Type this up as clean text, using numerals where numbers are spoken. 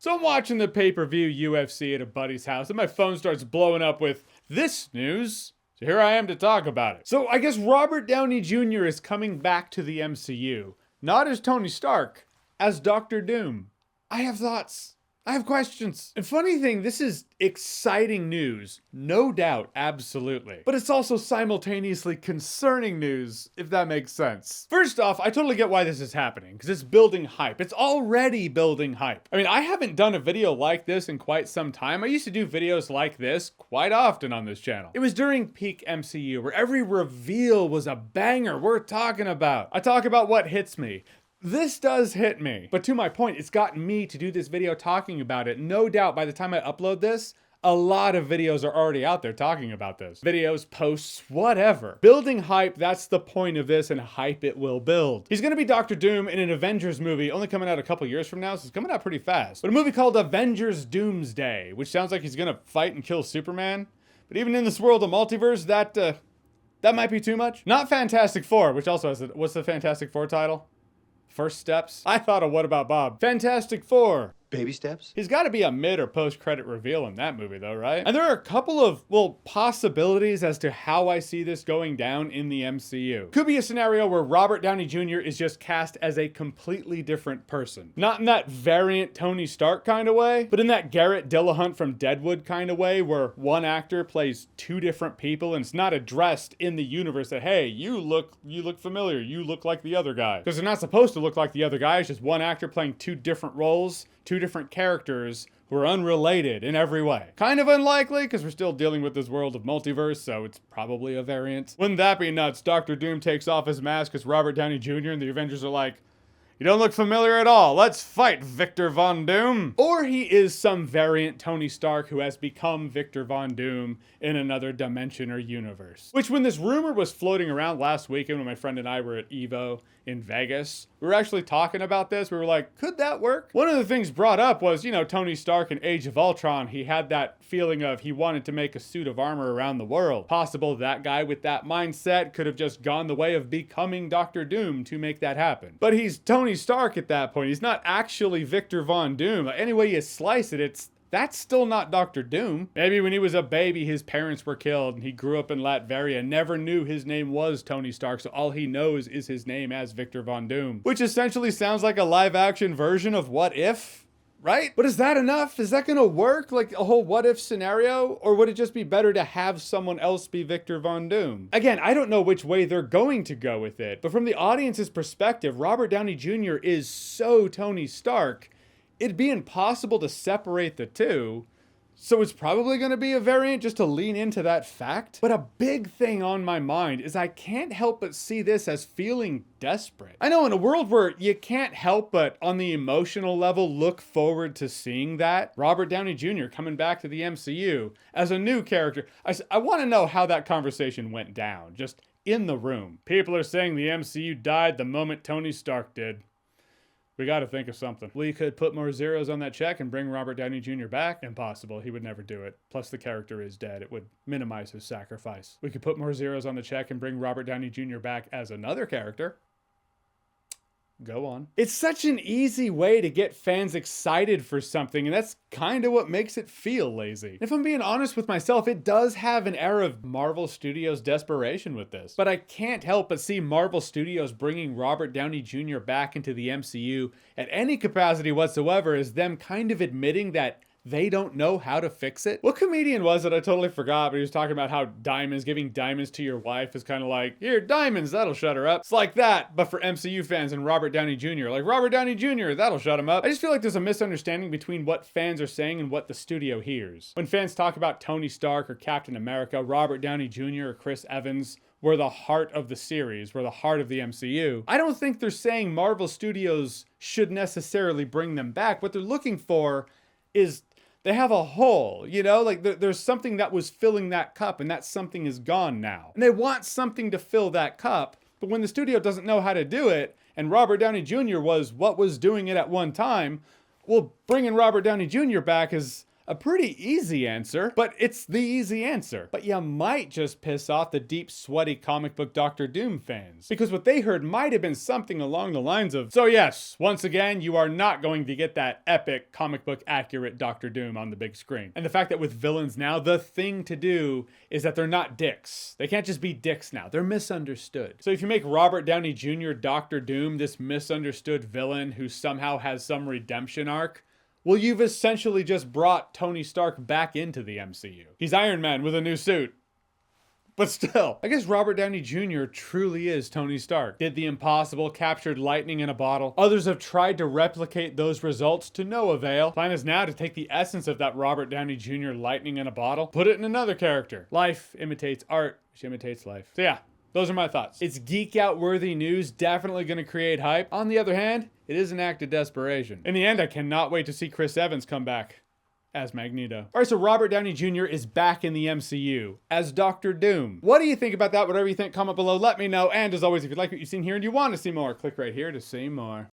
So I'm watching the pay-per-view UFC at a buddy's house and my phone starts blowing up with this news. So here I am to talk about it. So I guess Robert Downey Jr. is coming back to the MCU. Not as Tony Stark, as Doctor Doom. I have thoughts. I have questions. And funny thing, this is exciting news. No doubt, absolutely. But it's also simultaneously concerning news, if that makes sense. First off, I totally get why this is happening, because it's building hype. It's already building hype. I mean, I haven't done a video like this in quite some time. I used to do videos like this quite often on this channel. It was during peak MCU, where every reveal was a banger worth talking about. I talk about what hits me. This does hit me. But to my point, it's gotten me to do this video talking about it. No doubt by the time I upload this, a lot of videos are already out there talking about this. Videos, posts, whatever. Building hype, that's the point of this, and hype it will build. He's gonna be Doctor Doom in an Avengers movie, only coming out a couple years from now, so it's coming out pretty fast. But a movie called Avengers Doomsday, which sounds like he's gonna fight and kill Superman. But even in this world of multiverse, that might be too much. Not Fantastic Four, which also has what's the Fantastic Four title? First Steps? I thought of What About Bob? Fantastic Four. Baby steps? He's got to be a mid or post-credit reveal in that movie though, right? And there are a couple of, well, possibilities as to how I see this going down in the MCU. Could be a scenario where Robert Downey Jr. is just cast as a completely different person. Not in that variant Tony Stark kind of way, but in that Garrett Dillahunt from Deadwood kind of way, where one actor plays two different people and it's not addressed in the universe that, hey, you look familiar, you look like the other guy. Because they're not supposed to look like the other guy, it's just one actor playing two different roles, two different characters who are unrelated in every way. Kind of unlikely, because we're still dealing with this world of multiverse, so it's probably a variant. Wouldn't that be nuts? Dr. Doom takes off his mask because Robert Downey Jr. and the Avengers are like, you don't look familiar at all. Let's fight, Victor Von Doom. Or he is some variant Tony Stark who has become Victor Von Doom in another dimension or universe. Which, when this rumor was floating around last weekend when my friend and I were at Evo in Vegas, we were actually talking about this. We were like, could that work? One of the things brought up was, you know, Tony Stark in Age of Ultron, he had that feeling of he wanted to make a suit of armor around the world. Possible that guy with that mindset could have just gone the way of becoming Doctor Doom to make that happen. But he's Tony Stark at that point. He's not actually Victor Von Doom. Any way you slice it, that's still not Doctor Doom. Maybe when he was a baby, his parents were killed and he grew up in Latveria, never knew his name was Tony Stark, so all he knows is his name as Victor Von Doom. Which essentially sounds like a live-action version of What If, right? But is that enough? Is that gonna work? Like a whole what if scenario? Or would it just be better to have someone else be Victor Von Doom? Again, I don't know which way they're going to go with it, but from the audience's perspective, Robert Downey Jr. is so Tony Stark, it'd be impossible to separate the two. So it's probably going to be a variant just to lean into that fact. But a big thing on my mind is I can't help but see this as feeling desperate. I know in a world where you can't help but on the emotional level look forward to seeing that, Robert Downey Jr. coming back to the MCU as a new character, I want to know how that conversation went down, just in the room. People are saying the MCU died the moment Tony Stark did. We got to think of something. We could put more zeros on that check and bring Robert Downey Jr. back. Impossible. He would never do it. Plus, the character is dead. It would minimize his sacrifice. We could put more zeros on the check and bring Robert Downey Jr. back as another character. Go on. It's such an easy way to get fans excited for something, and that's kind of what makes it feel lazy. If I'm being honest with myself, it does have an air of Marvel Studios desperation with this. But I can't help but see Marvel Studios bringing Robert Downey Jr. back into the MCU at any capacity whatsoever as them kind of admitting that they don't know how to fix it. What comedian was it? I totally forgot, but he was talking about how diamonds, giving diamonds to your wife is kind of like, here, diamonds, that'll shut her up. It's like that, but for MCU fans and Robert Downey Jr. Like, Robert Downey Jr., that'll shut him up. I just feel like there's a misunderstanding between what fans are saying and what the studio hears. When fans talk about Tony Stark or Captain America, Robert Downey Jr. or Chris Evans were the heart of the series, were the heart of the MCU. I don't think they're saying Marvel Studios should necessarily bring them back. What they're looking for is they have a hole, you know, like there's something that was filling that cup and that something is gone now. And they want something to fill that cup, but when the studio doesn't know how to do it, and Robert Downey Jr. was what was doing it at one time, well, bringing Robert Downey Jr. back is A pretty easy answer, but it's the easy answer. But you might just piss off the deep, sweaty comic book Doctor Doom fans, because what they heard might have been something along the lines of, so yes, once again, you are not going to get that epic comic book accurate Doctor Doom on the big screen. And the fact that with villains now, the thing to do is that they're not dicks. They can't just be dicks now. They're misunderstood. So if you make Robert Downey Jr. Doctor Doom this misunderstood villain who somehow has some redemption arc, well, you've essentially just brought Tony Stark back into the MCU. He's Iron Man with a new suit. But still, I guess Robert Downey Jr. truly is Tony Stark. Did the impossible, captured lightning in a bottle. Others have tried to replicate those results to no avail. Plan is now to take the essence of that Robert Downey Jr. lightning in a bottle, put it in another character. Life imitates art, which imitates life. So yeah, those are my thoughts. It's geek out worthy news, definitely gonna create hype. On the other hand, it is an act of desperation. In the end, I cannot wait to see Chris Evans come back as Magneto. Alright, so Robert Downey Jr. is back in the MCU as Doctor Doom. What do you think about that? Whatever you think, comment below, let me know. And as always, if you like what you've seen here and you want to see more, click right here to see more.